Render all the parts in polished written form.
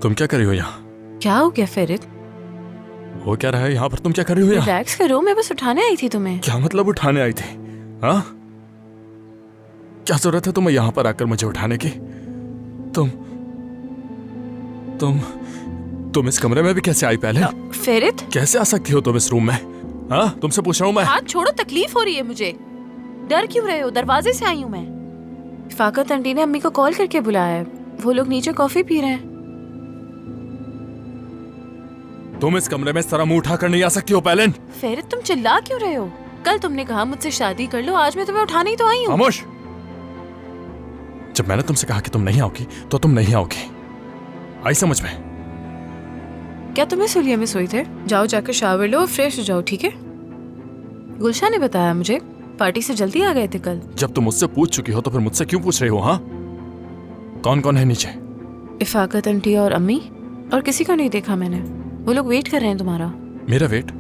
तुम क्या कर रही हो यहाँ? क्या हो गया फेरित? हो क्या रहा है यहाँ पर? तुम क्या कर रही हो यहाँ? रिलैक्स करो, मैं बस उठाने आई थी तुम्हें। क्या मतलब उठाने आई थी? हाँ, क्या जरूरत है तुम्हें यहाँ पर आकर मुझे उठाने की? तुम इस कमरे में भी कैसे आई पहले? फेरित, कैसे आ सकती हो तुम इस रूम में? हाँ, तुमसे पूछ रहा हूँ मैं। हाथ छोड़ो, तकलीफ हो रही है मुझे। डर क्यों रहे हो? दरवाजे से आई हूँ मैं। फाकत आंटी ने अम्मी को कॉल करके बुलाया है, वो लोग नीचे कॉफी पी रहे हैं। तुम इस कमरे में इस तरह मुंह उठाकर नहीं आ सकती हो पहले। फेरित, तुम चिल्ला क्यों रहे हो? कल तुमने कहा मुझसे शादी कर लो, आज मैं तुम्हें उठाने ही तो आई हूँ। खामोश। जब मैंने तुमसे कहा कि तुम नहीं आओगी तो तुम नहीं आओगी, आई समझ में? क्या तुम्हें सुलिया में सोई थे? जाओ जाकर शावर लो और फ्रेश हो जाओ, ठीक है? गुलशा ने बताया मुझे पार्टी से जल्दी आ गए थे कल। जब तुम मुझसे पूछ चुकी हो तो फिर मुझसे क्यों पूछ रही हो? हाँ, कौन कौन है नीचे? इफाकत आंटी और अम्मी, और किसी को नहीं देखा मैंने। वो लोग वेट कर रहे हैं तुम्हारा। मेरा वेट?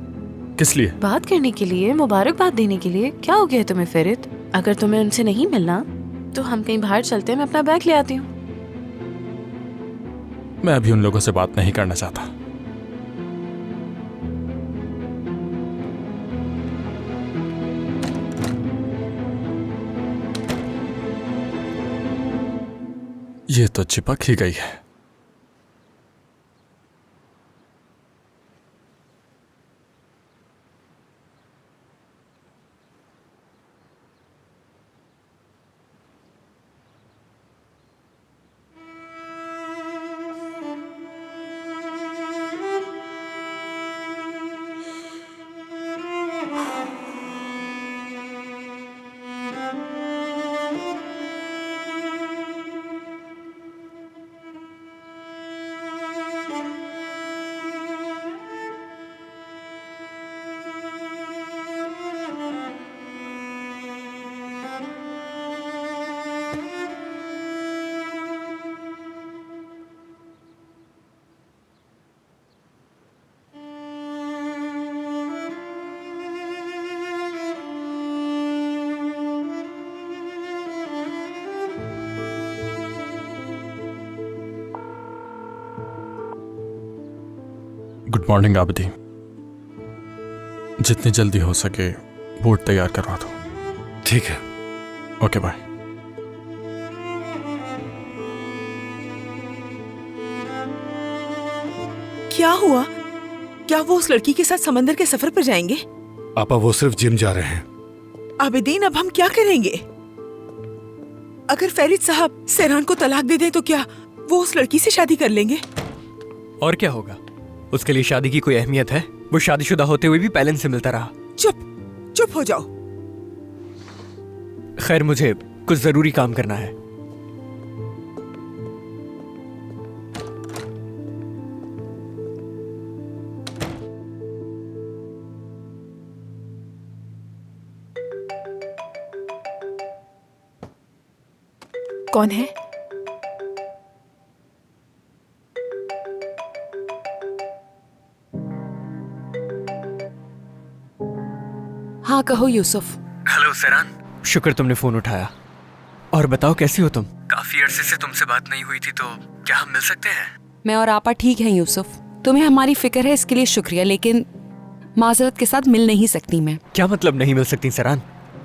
किस लिए? बात करने के लिए, मुबारकबाद देने के लिए। क्या हो गया है तुम्हें फेरित? अगर तुम्हें उनसे नहीं मिलना तो हम कहीं बाहर चलते हैं, मैं अपना बैग ले आती हूँ। मैं अभी उन लोगों से बात नहीं करना चाहता। ये तो चिपक ही गई है। Good morning Abidi. जितनी जल्दी हो सके बोर्ड तैयार करवा दो। ठीक है। Okay bye. क्या हुआ? क्या वो उस लड़की के साथ समंदर के सफर पर जाएंगे? आपा वो सिर्फ जिम जा रहे हैं। आबिदीन, अब हम क्या करेंगे? अगर फरीद साहब सहरान को तलाक दे दें तो क्या वो उस लड़की से शादी कर लेंगे? और क्या होगा? उसके लिए शादी की कोई अहमियत है? वो शादीशुदा होते हुए भी पैलन से मिलता रहा। चुप हो जाओ। खैर, मुझे कुछ जरूरी काम करना है। कौन है? हाँ कहो यूसुफ। हेलो सहरान, शुक्र तुमने फोन उठाया। और बताओ, कैसी हो तुम? काफी अरसे से तुमसे बात नहीं हुई थी, तो क्या हम मिल सकते हैं? मैं और आपा ठीक हैं यूसुफ। तुम्हें हमारी फिक्र है, इसके लिए शुक्रिया, लेकिन माजरत के साथ मिल नहीं सकती मैं। क्या मतलब नहीं मिल सकती सहरान?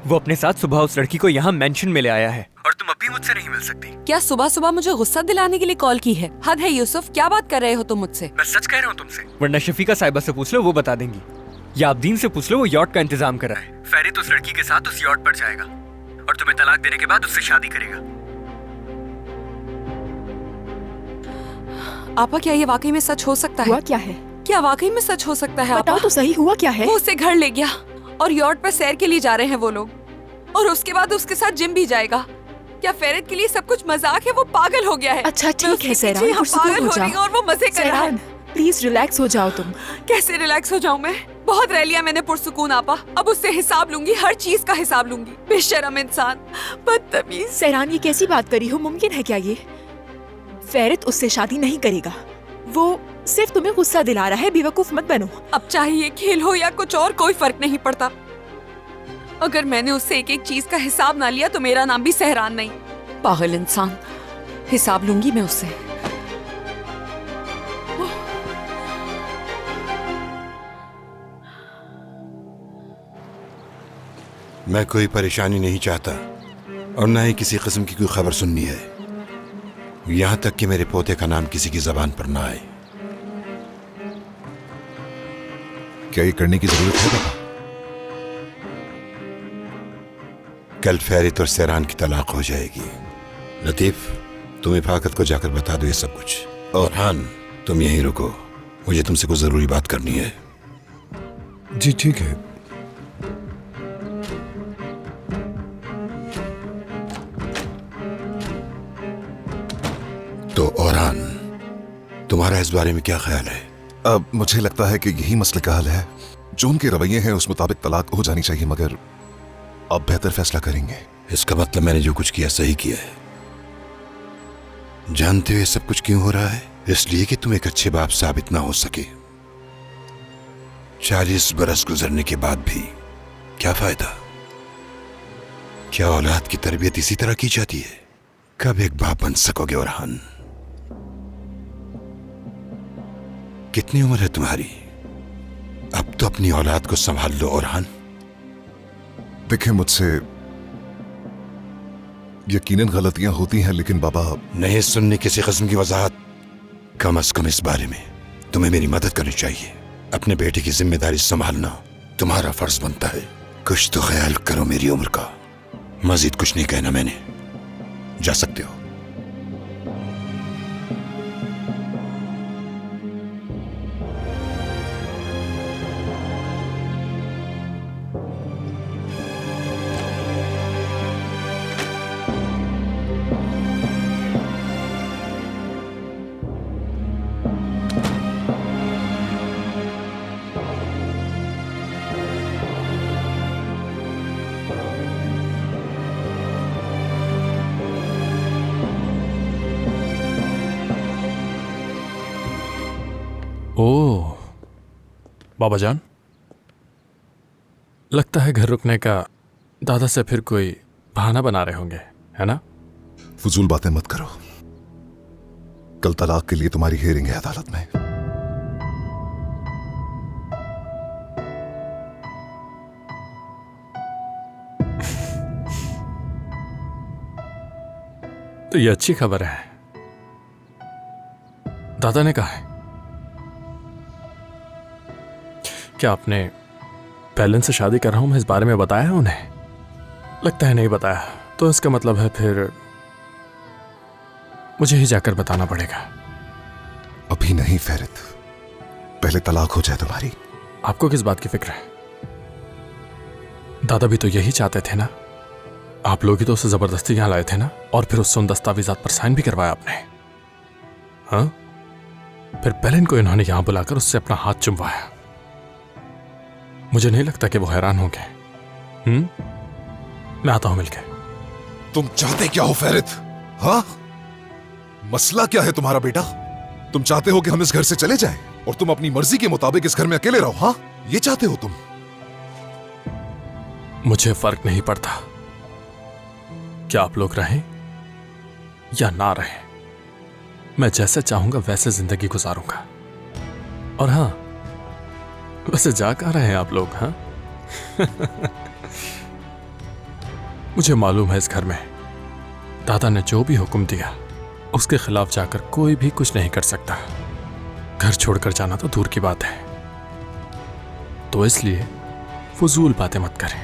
वो अपने साथ सुबह उस लड़की को यहाँ मेंशन में ले आया है और तुम अभी मुझसे नहीं मिल सकती। क्या सुबह सुबह मुझे गुस्सा दिलाने के लिए कॉल की है? हद है यूसुफ, क्या बात कर रहे हो तुम मुझसे? मैं सच कह रहा हूँ तुमसे, वरना शफीका साहिबा से पूछ लो, वो बता देंगी। या आबदीन से पूछ लो, वो यॉट का इंतजाम कर रहा है। फरीद उस लड़की के साथ उस यॉट पर जाएगा और तुम्हें तलाक देने के बाद उससे शादी करेगा। आपा, क्या ये वाकई में सच हो सकता है? हुआ क्या है? क्या वाकई में सच हो सकता है? बताओ तो सही, हुआ क्या है? वो उसे घर ले गया और यॉट पर सैर के लिए जा रहे हैं वो लोग, और उसके बाद उसके साथ जिम भी जाएगा। क्या फेरिद के लिए सब कुछ मजाक है? वो पागल हो गया है। अच्छा ठीक है सहरान, पागल हो रही हूँ और वो मजे कर रहा है। प्लीज रिलैक्स हो जाओ तुम। कैसे रिलैक्स हो जाऊं मैं? बहुत रह लिया मैंने पुरसुकून आपा, अब उससे हिसाब लूंगी, हर चीज का हिसाब लूंगी। बेशर्म इंसान, बदतमीज। सहरान, ये कैसी बात करी हो? मुमकिन है क्या ये? फरीद उससे शादी नहीं करेगा, वो सिर्फ तुम्हें गुस्सा दिला रहा है। बेवकूफ मत बनो। अब चाहे ये खेल हो या कुछ और, कोई फर्क नहीं पड़ता। अगर मैंने उससे एक एक चीज का हिसाब ना लिया तो मेरा नाम भी सहरान नहीं। पागल इंसान, हिसाब लूंगी मैं उससे। मैं कोई परेशानी नहीं चाहता और ना ही किसी किस्म की कोई खबर सुननी है, यहां तक कि मेरे पोते का नाम किसी की जबान पर ना आए। क्या ये करने की जरूरत है पापा? कल फेरित और सैरान की तलाक हो जाएगी। लतीफ, तुम इफाकत को जाकर बता दो ये सब कुछ। और हान, तुम यहीं रुको, मुझे तुमसे कुछ जरूरी बात करनी है। जी ठीक है। तो औरहान, तुम्हारा इस बारे में क्या ख्याल है? अब मुझे लगता है कि यही मसले का हल है। जो उनके रवैये हैं उस मुताबिक तलाक हो जानी चाहिए, मगर आप बेहतर फैसला करेंगे। इसका मतलब मैंने जो कुछ किया सही किया है। जानते हो ये सब कुछ क्यों हो रहा है? इसलिए कि तुम एक अच्छे बाप साबित ना हो सके। 40 बरस गुजरने के बाद भी क्या फायदा? क्या औलाद की तरबियत इसी तरह की जाती है? कब एक बाप बन सकोगे औरहान? कितनी उम्र है तुम्हारी? अब तो अपनी औलाद को संभाल लो औरहान। देखें, मुझसे यकीनन गलतियां होती हैं, लेकिन बाबा नहीं सुननी किसी किस्म की वजाहत। कम अज कम इस बारे में तुम्हें मेरी मदद करनी चाहिए। अपने बेटे की जिम्मेदारी संभालना तुम्हारा फर्ज बनता है। कुछ तो ख्याल करो मेरी उम्र का। मजीद कुछ नहीं कहना मैंने, जा सकते हो। ओह बाबा जान, लगता है घर रुकने का दादा से फिर कोई बहाना बना रहे होंगे, है ना? फजूल बातें मत करो। कल तलाक के लिए तुम्हारी हियरिंग है अदालत में। तो ये अच्छी खबर है। दादा ने कहा है क्या आपने पहले से शादी कर रहा हूं मैं इस बारे में बताया है उन्हें? लगता है नहीं बताया। तो इसका मतलब है फिर मुझे ही जाकर बताना पड़ेगा। अभी नहीं फेरित, पहले तलाक हो जाए तुम्हारी। आपको किस बात की फिक्र है? दादा भी तो यही चाहते थे ना। आप लोग ही तो उसे जबरदस्ती यहां लाए थे ना, और फिर उससे उन दस्तावेजात पर साइन भी करवाया आपने। हाँ, फिर बेलिन को इन्होंने यहां बुलाकर उससे अपना हाथ चुमवाया। मुझे नहीं लगता कि वो हैरान होंगे। मैं आता हूं मिलके। तुम चाहते क्या हो फेरित? हाँ, मसला क्या है तुम्हारा बेटा? तुम चाहते हो कि हम इस घर से चले जाएं और तुम अपनी मर्जी के मुताबिक इस घर में अकेले रहो? हाँ, ये चाहते हो तुम? मुझे फर्क नहीं पड़ता क्या आप लोग रहें या ना रहें। मैं जैसे चाहूंगा वैसे जिंदगी गुजारूंगा। और हाँ, वैसे जा कहाँ रहे हैं आप लोग? हाँ मुझे मालूम है इस घर में दादा ने जो भी हुक्म दिया उसके खिलाफ जाकर कोई भी कुछ नहीं कर सकता। घर छोड़कर जाना तो दूर की बात है। तो इसलिए फजूल बातें मत करें।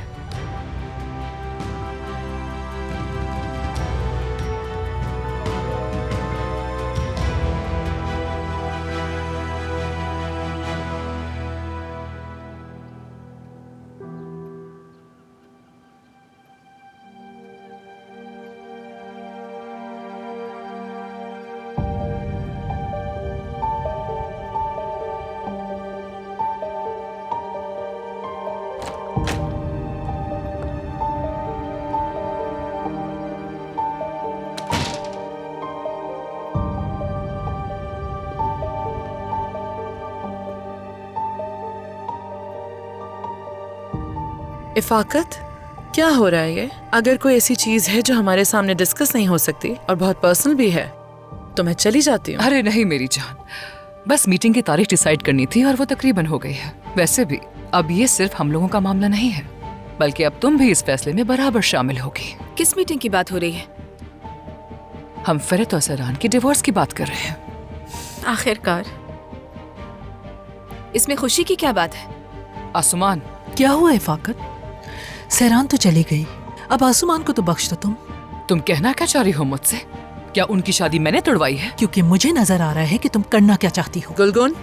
इफाकत, क्या हो रहा है ये? अगर कोई ऐसी चीज है जो हमारे सामने डिस्कस नहीं हो सकती और बहुत पर्सनल भी है तो मैं चली जाती हूँ। अरे नहीं मेरी जान, बस मीटिंग की तारीख डिसाइड करनी थी और वो तकरीबन हो गई है। वैसे भी अब ये सिर्फ हम लोगों का मामला नहीं है, बल्कि अब तुम भी इस फैसले में बराबर शामिल होगी। किस मीटिंग की बात हो रही है? हम फेरत और सहरान की डिवोर्स की बात कर रहे हैं। आखिरकार इसमें खुशी की क्या बात है? आसमान, क्या हुआ इफाकत? सहरान तो चली गई, अब आसमान को तो बख्श दो तुम कहना क्या चाह रही हो मुझसे? क्या उनकी शादी मैंने तोड़वाई है? क्योंकि मुझे नजर आ रहा है कि तुम करना क्या चाहती हो। गुलगुन,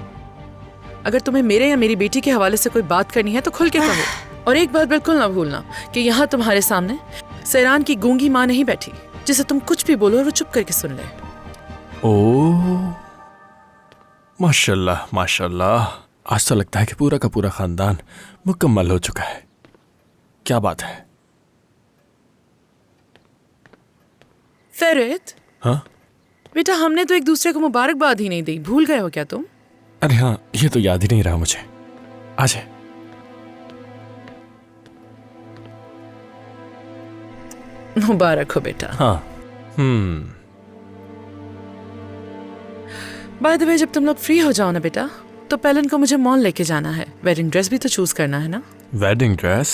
अगर तुम्हें मेरे या मेरी बेटी के हवाले से कोई बात करनी है तो खुल के कहो। और एक बात बिल्कुल ना भूलना कि यहाँ तुम्हारे सामने सहरान की गूंगी माँ नहीं बैठी जिसे तुम कुछ भी बोलो और वो चुप करके सुन ले। ओह, माशाल्लाह माशाल्लाह, आज तो लगता है कि पूरा का पूरा खानदान मुकम्मल हो चुका है। क्या बात है? फेरत, हाँ बेटा, हमने तो एक दूसरे को मुबारकबाद ही नहीं दी, भूल गए हो क्या तुम? अरे हाँ, ये तो याद ही नहीं रहा मुझे। आ जाए। मुबारक हो बेटा। हाँ। बाय द वे, जब तुम लोग फ्री हो जाओ ना बेटा, तो पेलन को मुझे मॉल लेके जाना है। वेडिंग ड्रेस भी तो चूज करना है ना। Wedding dress?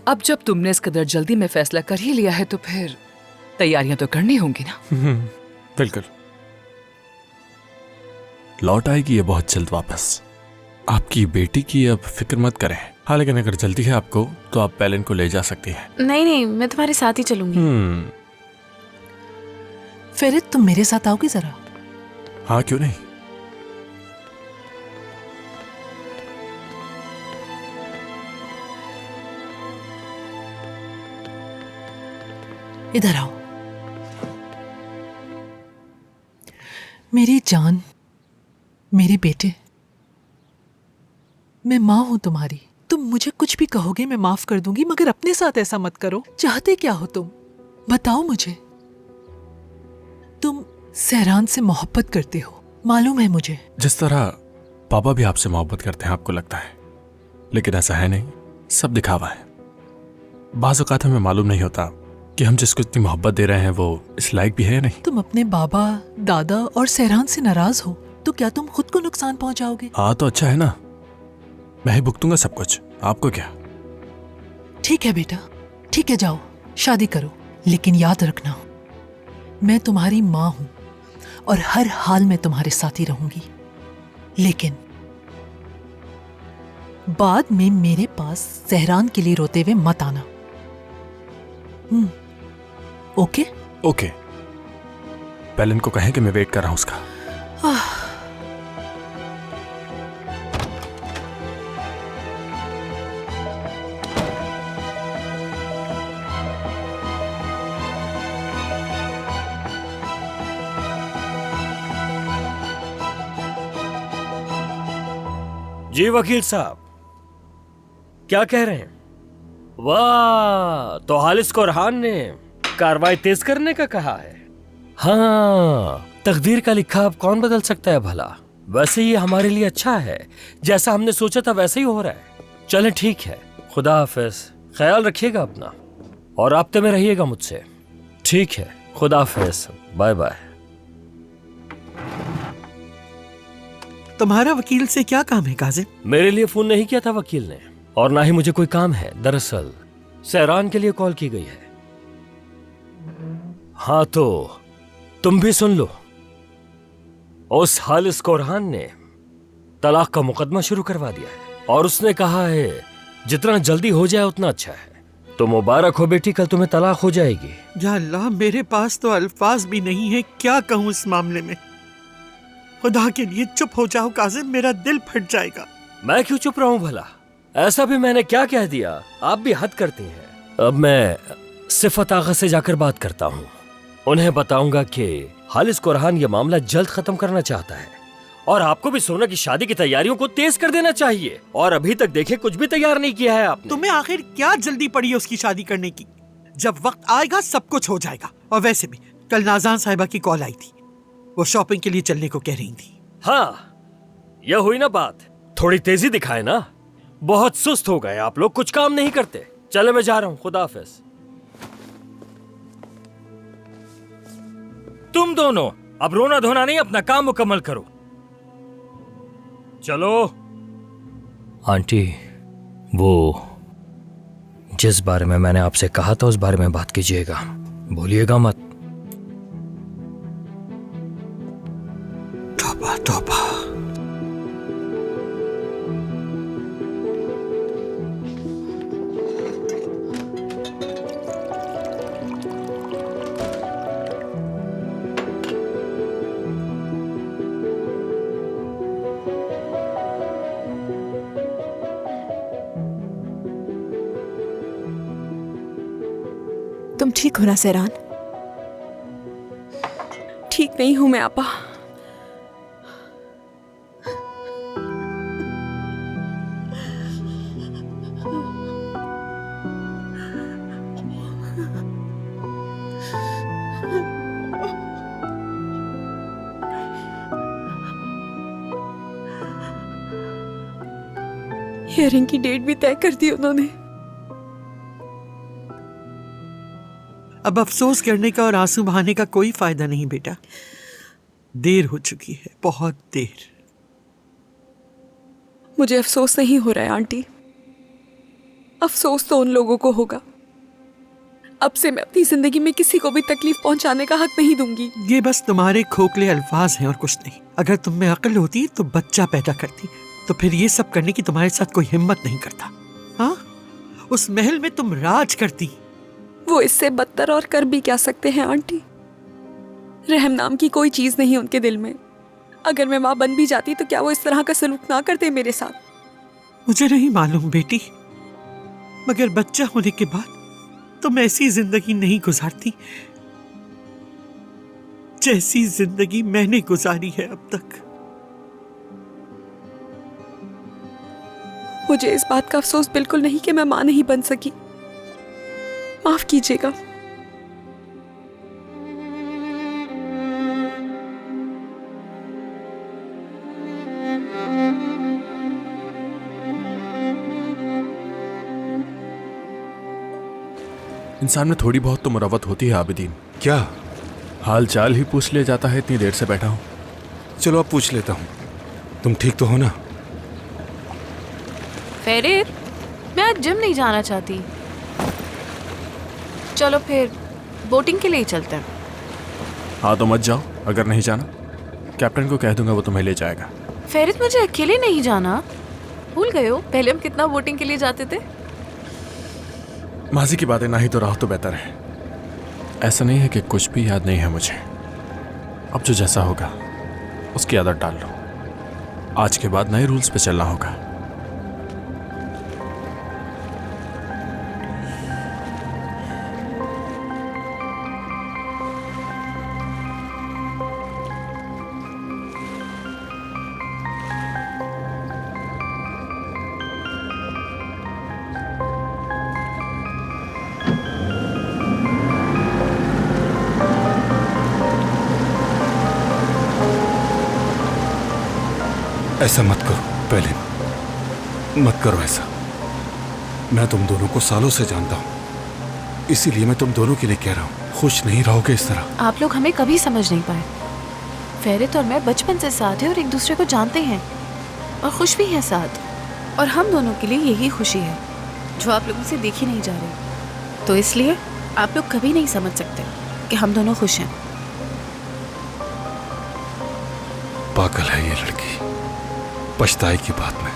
अब जब तुमने इस कदर जल्दी में फैसला कर ही लिया है तो फिर तैयारियां तो करनी होंगी ना। बिल्कुल। लौट आएगी ये बहुत जल्द वापस। आपकी बेटी की अब फिक्र मत करें। हाँ, लेकिन अगर जल्दी है आपको तो आप पेलन को ले जा सकती हैं। नहीं नहीं, मैं तुम्हारे साथ ही चलूंगी। फेरत, तुम मेरे साथ आओगी जरा? हाँ, क्यों नहीं। इधर आओ मेरी जान, मेरे बेटे। मैं माँ हूं तुम्हारी। तुम मुझे कुछ भी कहोगे मैं माफ कर दूंगी, मगर अपने साथ ऐसा मत करो। चाहते क्या हो तुम? बताओ मुझे। तुम सहरान से मोहब्बत करते हो, मालूम है मुझे। जिस तरह पापा भी आपसे मोहब्बत करते हैं आपको लगता है, लेकिन ऐसा है नहीं, सब दिखावा है। बाज़ औक़ात हमें मालूम नहीं होता कि हम जिसको इतनी मोहब्बत दे रहे हैं वो इस लायक भी है या नहीं। तुम अपने बाबा, दादा और सहरान से नाराज हो तो क्या तुम खुद को नुकसान पहुंचाओगे? हाँ तो अच्छा है ना, मैं ही भुगतूंगा सब कुछ, आपको क्या। ठीक है बेटा, ठीक है, जाओ शादी करो, लेकिन याद रखना मैं तुम्हारी माँ हूं और हर हाल में तुम्हारे साथ ही रहूंगी। लेकिन बाद में मेरे पास सहरान के लिए रोते हुए मत आना। ओके? ओके। पेलन को कहें कि मैं वेट कर रहा हूं उसका। जी वकील साहब, क्या कह रहे हैं? वाह, तो हालिस कोरहान ने कार्रवाई तेज करने का कहा है। हाँ, तकदीर का लिखा अब कौन बदल सकता है भला। वैसे ये हमारे लिए अच्छा है, जैसा हमने सोचा था वैसे ही हो रहा है। चलें ठीक है, खुदा हाफिज, ख्याल रखिएगा अपना और राब्ते में रहिएगा मुझसे। ठीक है, खुदा हाफिज, बाय बाय। तुम्हारा वकील से क्या काम है काजिम? मेरे लिए फोन नहीं किया था वकील ने, और ना ही मुझे कोई काम है। दरअसल सहरान के लिए कॉल की गई है। हाँ तो तुम भी सुन लो। उस हालिस कोरहान ने तलाक का मुकदमा शुरू करवा दिया है और उसने कहा है जितना जल्दी हो जाए उतना अच्छा है। तो मुबारक हो बेटी, कल तुम्हें तलाक हो जाएगी। या अल्लाह, मेरे पास तो अल्फाज भी नहीं है, क्या कहूँ इस मामले में। खुदा के लिए चुप हो जाओ काजिम, मेरा दिल फट जाएगा। मैं क्यों चुप रहा हूँ भला? ऐसा भी मैंने क्या कह दिया? आप भी हद करती हैं। अब मैं सिफत आगा से जाकर बात करता हूँ, उन्हें बताऊंगा कि हालिस कोरहान ये मामला जल्द खत्म करना चाहता है और आपको भी सोना की शादी की तैयारियों को तेज कर देना चाहिए। और अभी तक देखे कुछ भी तैयार नहीं किया है आपने। तुम्हें आखिर क्या जल्दी पड़ी है उसकी शादी करने की? जब वक्त आएगा सब कुछ हो जाएगा। और वैसे भी कल नाज़ान साहिबा की कॉल आई थी, वो शॉपिंग के लिए चलने को कह रही थी। हाँ, यह हुई ना बात। थोड़ी तेजी दिखाए ना, बहुत सुस्त हो गए आप लोग, कुछ काम नहीं करते। चले, मैं जा रहा हूं, खुदा हाफिज। तुम दोनों अब रोना धोना नहीं, अपना काम मुकम्मल करो। चलो। आंटी, वो जिस बारे में मैंने आपसे कहा था उस बारे में बात कीजिएगा, भूलिएगा मत। तौबा तौबा। तुम ठीक हो ना सहरान? ठीक नहीं हूं मैं आपा। हियरिंग की डेट भी तय कर दी उन्होंने। अब अफसोस करने का और आंसू बहाने का कोई फायदा नहीं बेटा, देर हो चुकी है, बहुत देर। मुझे अफसोस नहीं हो रहा है आंटी, अफसोस तो उन लोगों को होगा। अब से मैं अपनी जिंदगी में किसी को भी तकलीफ पहुंचाने का हक नहीं दूंगी। ये बस तुम्हारे खोखले अल्फाज हैं और कुछ नहीं। अगर तुम में अक्ल होती तो बच्चा पैदा करती, तो फिर ये सब करने की तुम्हारे साथ कोई हिम्मत नहीं करता। हाँ, उस महल में तुम राज करती। वो इससे बदतर और कर भी क्या सकते हैं आंटी? रहम नाम की कोई चीज नहीं उनके दिल में। अगर मैं माँ बन भी जाती तो क्या वो इस तरह का सलूक ना करते मेरे साथ? मुझे नहीं मालूम बेटी, मगर बच्चा होने के बाद तुम ऐसी जिंदगी नहीं गुजारती जैसी जिंदगी मैंने गुजारी है अब तक। मुझे इस बात का अफसोस बिल्कुल नहीं कि मैं माँ नहीं बन सकी। माफ कीजिएगा। इंसान में थोड़ी बहुत तो मुरवत होती है आबिदीन। क्या? हाल चाल ही पूछ लिया जाता है, इतनी देर से बैठा हूं। चलो अब पूछ लेता हूं, तुम ठीक तो हो ना? फेरित, मैं आज जिम नहीं जाना चाहती। चलो फिर बोटिंग के लिए ही चलते हैं। हाँ तो मत जाओ, अगर नहीं जाना कैप्टन को कह दूंगा, वो तुम्हें ले जाएगा। फेरित, मुझे अकेले नहीं जाना। भूल गए हो पहले हम कितना बोटिंग के लिए जाते थे? माजी की बातें ना ही तो रहो तो बेहतर है। ऐसा नहीं है कि कुछ भी याद नहीं है मुझे। अब जो जैसा होगा उसकी आदत डाल लो। आज के बाद नए रूल्स पे चलना होगा। ऐसा मत करो, पहले मत करो ऐसा। मैं तुम दोनों को सालों से जानता हूं, इसीलिए मैं तुम दोनों के लिए कह रहा हूं, खुश नहीं रहोगे इस तरह। आप लोग हमें कभी समझ नहीं पाए। फेरित और मैं बचपन से साथ हैं और एक दूसरे को जानते हैं और खुश भी हैं साथ। और हम दोनों के लिए यही खुशी है जो आप लोगों से देखी नहीं जा रही। तो इसलिए आप लोग कभी नहीं समझ सकते कि हम दोनों खुश हैं। पागल है ये लड़की, पछताई की बात में।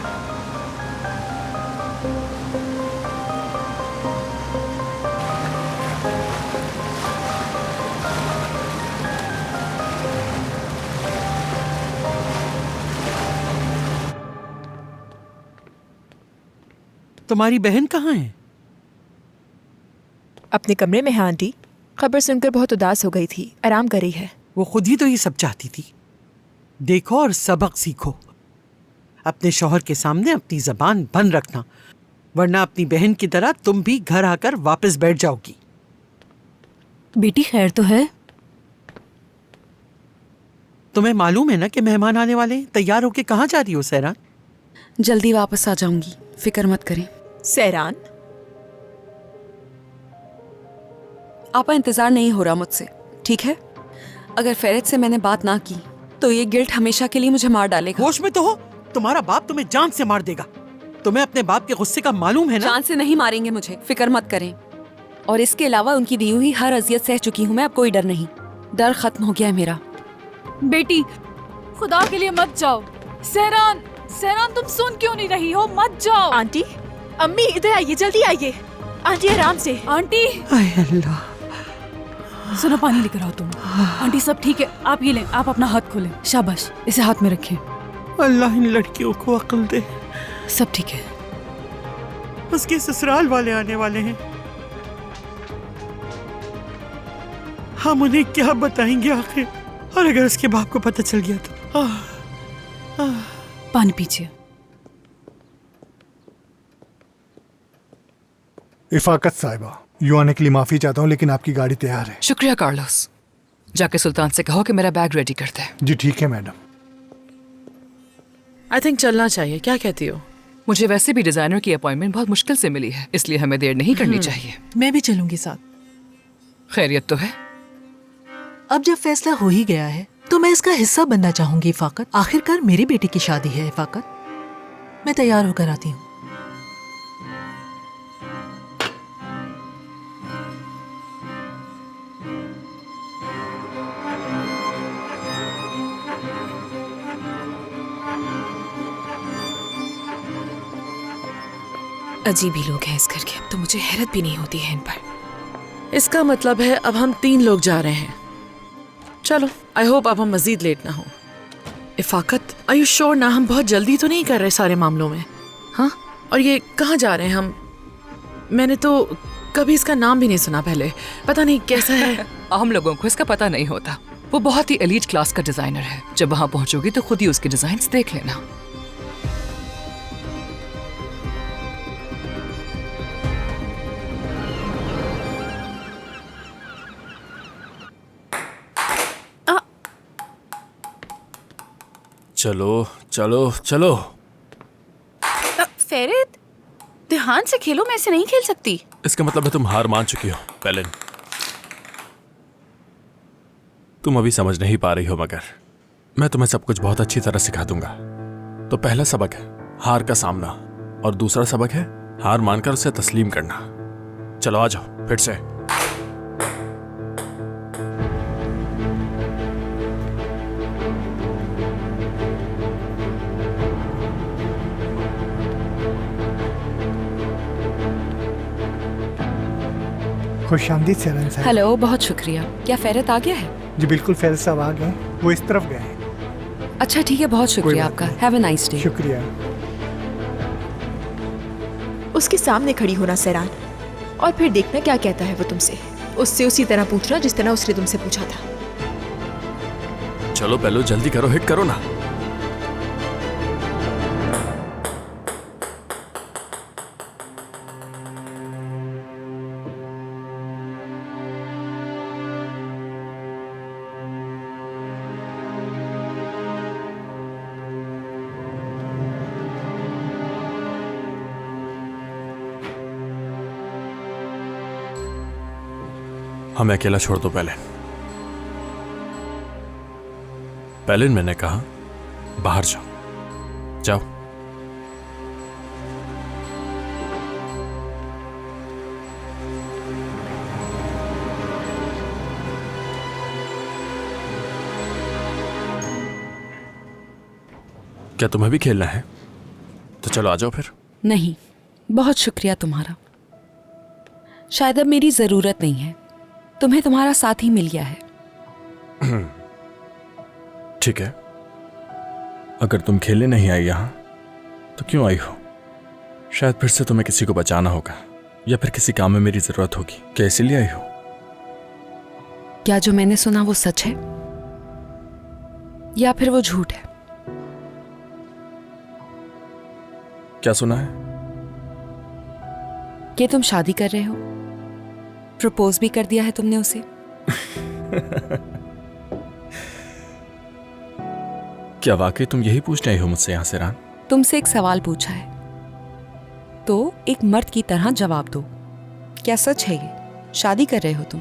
तुम्हारी बहन कहाँ है? अपने कमरे में है आंटी। खबर सुनकर बहुत उदास हो गई थी, आराम कर रही है। वो खुद ही तो ये सब चाहती थी। देखो और सबक सीखो। अपने शौहर के सामने अपनी जबान बंद रखना, वरना अपनी बहन की तरह तुम भी घर आकर वापस बैठ जाओगी। बेटी खैर तो है? तुम्हें मालूम है ना कि मेहमान आने वाले हैं। तैयार होके कहाँ जा रही हो सहरान? जल्दी वापस आ जाऊंगी, फिक्र मत करें। सहरान, आपा इंतजार नहीं हो रहा मुझसे, ठीक है? अगर फेरित से मैंने बात ना की तो ये गिल्ट हमेशा के लिए मुझे मार डालेगा। होश में तो हो? तुम्हारा बाप तुम्हें जान से मार देगा। तुम्हें अपने बाप के गुस्से का मालूम है ना? जान से नहीं मारेंगे मुझे, फिक्र मत करें। और इसके अलावा उनकी दी हुई हर अजियत सह चुकी हूँ मैं, अब कोई डर नहीं। डर खत्म हो गया है मेरा। बेटी, खुदा के लिए मत जाओ। सहरान, सहरान तुम सुन क्यों नहीं रही हो? मत जाओ। आंटी, अम्मी इधर आइए, जल्दी आइए। आंटी आराम से। आंटी, हाय अल्लाह। सुनो पानी लेकर आओ तुम। आंटी सब ठीक है, आप ये लें, आप अपना हाथ खोलें। शाबाश, इसे हाथ में रखें। अल्लाह इन लड़कियों को अक्ल दे। सब ठीक है। उसके ससुराल वाले आने वाले हैं, हम उन्हें क्या बताएंगे आखिर? और अगर उसके बाप को पता चल गया तो पानी पीजिए। इफाकत साहिबा, यूं आने के लिए माफी चाहता हूँ, लेकिन आपकी गाड़ी तैयार है। शुक्रिया कार्लोस। जाके सुल्तान से कहो कि मेरा बैग रेडी कर दे। जी ठीक है मैडम। आई थिंक चलना चाहिए, क्या कहती हो? मुझे वैसे भी डिजाइनर की अपॉइंटमेंट बहुत मुश्किल से मिली है, इसलिए हमें देर नहीं करनी चाहिए। मैं भी चलूंगी साथ। खैरियत तो है? अब जब फैसला हो ही गया है तो मैं इसका हिस्सा बनना चाहूंगी इफाकत। आखिरकार मेरी बेटी की शादी है इफाकत। मैं तैयार होकर आती हूँ। अजीब ही लोग हैं इस घर के, अब तो मुझे हैरत भी नहीं होती है इन पर। इसका मतलब है अब हम 3 लोग जा रहे हैं। चलो, आई होप अब हम मजीद लेट ना हो। इफाकत, आर यू श्योर ना? हम बहुत जल्दी तो नहीं कर रहे सारे मामलों में? हाँ, और ये कहाँ जा रहे हैं हम? मैंने तो कभी इसका नाम भी नहीं सुना पहले, पता नहीं कैसा है। हम लोगों को इसका पता नहीं होता। वो बहुत ही एलीट क्लास का डिजाइनर है। जब वहाँ पहुंचोगी तो खुद ही उसके डिजाइन्स देख लेना। चलो चलो चलो। फेरित, ध्यान से खेलो, मैं ऐसे नहीं खेल सकती। इसका मतलब है तुम हार मान चुकी हो पेलिन। तुम अभी समझ नहीं पा रही हो, मगर मैं तुम्हें सब कुछ बहुत अच्छी तरह सिखा दूंगा। तो पहला सबक है हार का सामना, और दूसरा सबक है हार मानकर उसे तस्लीम करना। चलो आ जाओ फिर से। खुशामदीद सहरान साहब। हेलो, बहुत शुक्रिया। क्या फेरत आ गया है? जी बिल्कुल, फैज साहब आ गए, वो इस तरफ गए हैं। अच्छा ठीक है, बहुत शुक्रिया आपका। Have a nice day. शुक्रिया। उसके सामने खड़ी होना सहरान, और फिर देखना क्या कहता है वो तुमसे। उससे उसी तरह पूछना जिस तरह उसने तुमसे पूछा था। चलो पहले जल्दी करो, हिट करो ना। हमें अकेला छोड़ दो पेलिन। पेलिन, मैंने कहा बाहर जाओ, जाओ। क्या तुम्हें भी खेलना है? तो चलो आ जाओ फिर। नहीं, बहुत शुक्रिया तुम्हारा। शायद अब मेरी जरूरत नहीं है। तुम्हें तुम्हारा साथ ही मिल गया है। ठीक है, अगर तुम खेलने नहीं आई यहां तो क्यों आई हो? शायद फिर से तुम्हें किसी को बचाना होगा, या फिर किसी काम में मेरी जरूरत होगी। क्या इसीलिए आई हो? क्या जो मैंने सुना वो सच है, या फिर वो झूठ है? क्या सुना है? कि तुम शादी कर रहे हो। प्रपोज भी कर दिया है तुमने उसे। क्या वाकई तुम यही पूछने आई हो मुझसे यहां से? रान, तुमसे एक सवाल पूछा है तो एक मर्द की तरह जवाब दो। क्या सच है ये? शादी कर रहे हो तुम?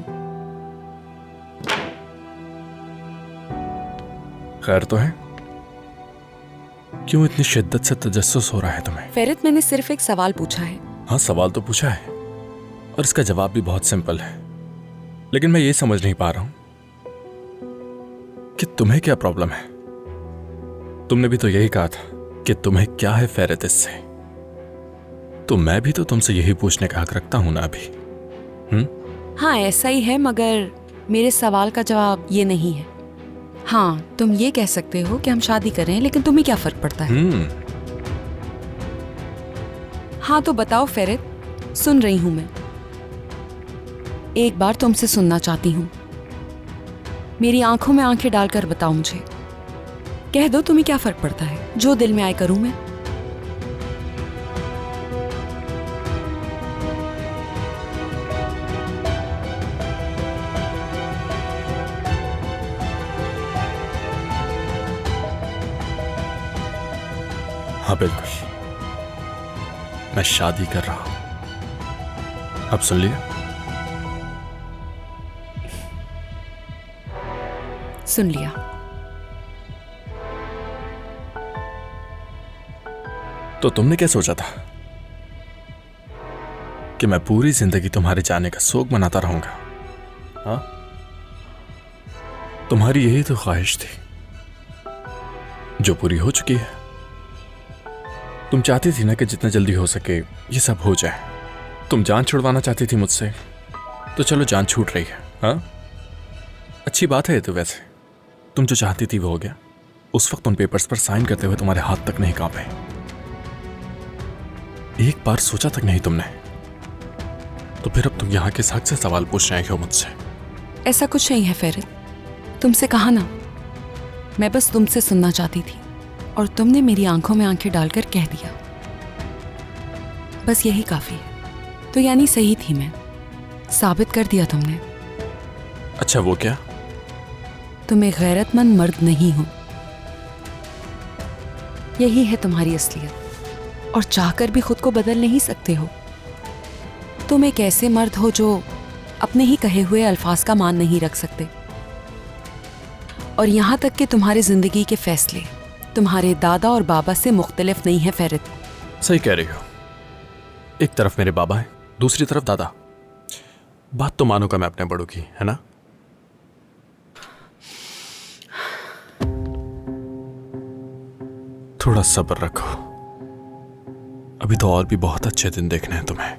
खैर तो है? क्यों इतनी शिद्दत से तजस्सुस हो रहा है तुम्हें? फेरित, मैंने सिर्फ एक सवाल पूछा है। हाँ, सवाल तो पूछा है और इसका जवाब भी बहुत सिंपल है, लेकिन मैं ये समझ नहीं पा रहा हूं कि तुम्हें क्या प्रॉब्लम है। तुमने भी तो यही कहा था कि तुम्हें क्या है फेरित इससे, तो मैं भी तो तुमसे यही पूछने का हक रखता हूं ना अभी। हाँ, ऐसा ही है, मगर मेरे सवाल का जवाब ये नहीं है। हाँ, तुम ये कह सकते हो कि हम शादी कर रहे हैं, लेकिन तुम्हें क्या फर्क पड़ता है? हाँ तो बताओ फेरित, सुन रही हूं मैं। एक बार तुमसे सुनना चाहती हूँ। मेरी आंखों में आंखें डालकर बताओ मुझे। कह दो तुम्हें क्या फर्क पड़ता है, जो दिल में आए करूं मैं। हाँ बिल्कुल, मैं शादी कर रहा हूं। अब सुन लिया? सुन लिया। तो तुमने क्या सोचा था कि मैं पूरी जिंदगी तुम्हारे जाने का शोक मनाता रहूंगा? हाँ, तुम्हारी यही तो ख्वाहिश थी जो पूरी हो चुकी है। तुम चाहती थी ना कि जितना जल्दी हो सके ये सब हो जाए। तुम जान छुड़वाना चाहती थी मुझसे, तो चलो जान छूट रही है। हाँ, अच्छी बात है। तो वैसे तुम जो चाहती थी वो हो गया। उस वक्त उन पेपर्स पर साइन करते हुए तुम्हारे हाथ तक नहीं कांपे। एक बार सोचा तक नहीं तुमने, तो फिर अब तुम यहाँ किस हक से सवाल पूछ रहे हो मुझसे? ऐसा कुछ नहीं है फेरित, तुमसे कहा ना, मैं बस तुमसे सुनना चाहती थी और तुमने मेरी आंखों में आंखें डालकर कह दिया। बस यही काफी है। तो यानी सही थी मैं, साबित कर दिया तुमने। अच्छा, वो क्या? तुम एक गैरतमंद मर्द नहीं हो। यही है तुम्हारी असलियत, और चाहकर भी खुद को बदल नहीं सकते हो। तुम एक ऐसे मर्द हो जो अपने ही कहे हुए अल्फाज का मान नहीं रख सकते, और यहां तक कि तुम्हारी जिंदगी के फैसले तुम्हारे दादा और बाबा से मुख्तलिफ नहीं है फेरित। सही कह रही हो। एक तरफ मेरे बाबा हैं, दूसरी तरफ दादा। बात तो मानूंगा मैं अपने बड़ों की, है ना? थोड़ा सब्र रखो, अभी तो और भी बहुत अच्छे दिन देखने हैं तुम्हें।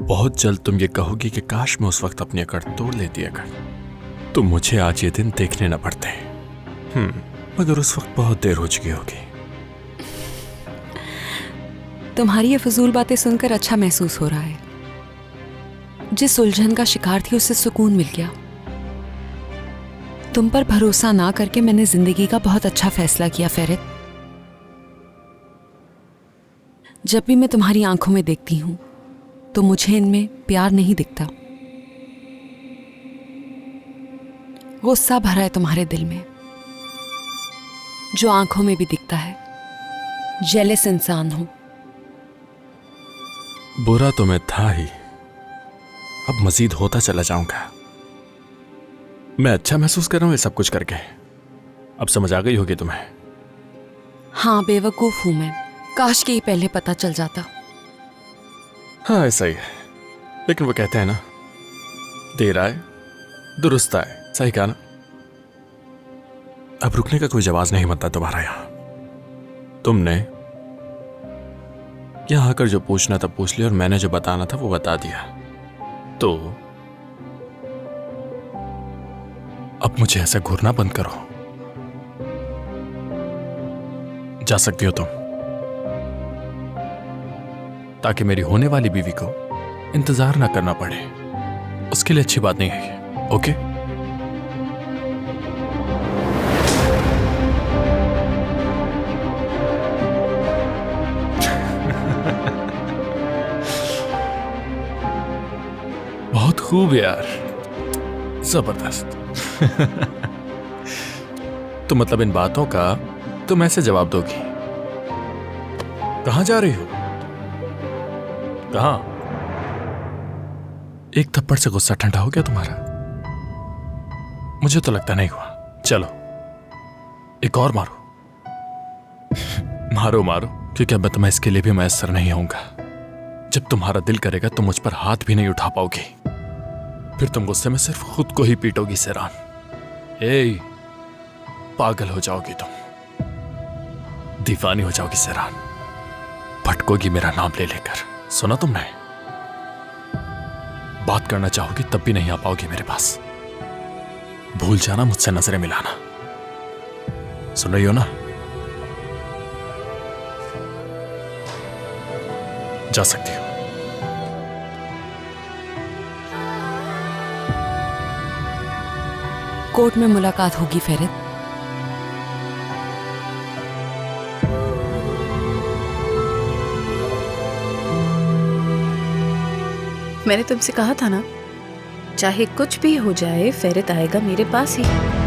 बहुत जल्द तुम ये कहोगी कि काश मैं उस वक्त अपनी अकड़ तोड़ लेती अगर तो मुझे आज ये दिन देखने न पड़ते। मगर उस वक्त बहुत देर हो चुकी होगी। तुम्हारी ये फजूल बातें सुनकर अच्छा महसूस हो रहा है। जिस उलझन का शिकार थी उससे सुकून मिल गया। तुम पर भरोसा ना करके मैंने जिंदगी का बहुत अच्छा फैसला किया फेरित। जब भी मैं तुम्हारी आंखों में देखती हूं तो मुझे इनमें प्यार नहीं दिखता, गुस्सा भरा है तुम्हारे दिल में, जो आंखों में भी दिखता है। जेलस इंसान हो। बुरा तो मैं था ही, अब मजीद होता चला जाऊंगा। मैं अच्छा महसूस कर रहा हूं ये सब कुछ करके। अब समझ आ गई होगी तुम्हें। हाँ, बेवकूफ हूं मैं। काश कि ये पहले पता चल जाता। हाँ, ऐसा ही है, लेकिन वो कहते हैं ना, देर आए दुरुस्त आए। सही कहा ना? अब रुकने का कोई जवाब नहीं बनता तुम्हारा यहां। तुमने यहां आकर जो पूछना था पूछ लिया, और मैंने जो बताना था वो बता दिया। तो अब मुझे ऐसा घूरना बंद करो। जा सकती हो तुम, ताकि मेरी होने वाली बीवी को इंतजार ना करना पड़े। उसके लिए अच्छी बात नहीं है ये। ओके? बहुत खूब यार, जबरदस्त। तो मतलब इन बातों का तुम ऐसे जवाब दोगी? कहां जा रही हो? कहां? एक थप्पड़ से गुस्सा ठंडा हो गया तुम्हारा? मुझे तो लगता नहीं हुआ। चलो एक और मारो, मारो मारो, क्योंकि अब मैं तुम्हें इसके लिए भी मैसर नहीं आऊंगा। जब तुम्हारा दिल करेगा तुम मुझ पर हाथ भी नहीं उठा पाओगी, फिर तुम गुस्से में सिर्फ खुद को ही पीटोगी सेरान। ए, पागल हो जाओगी तुम, दीवानी हो जाओगी सेरान, भटकोगी मेरा नाम ले लेकर। सुना तुमने? बात करना चाहोगी तब भी नहीं आ पाओगी मेरे पास। भूल जाना मुझसे नजरें मिलाना। सुन रही हो ना? जा सकती हो। कोर्ट में मुलाकात होगी फेरित। मैंने तुमसे कहा था ना, चाहे कुछ भी हो जाए फेरित आएगा मेरे पास ही।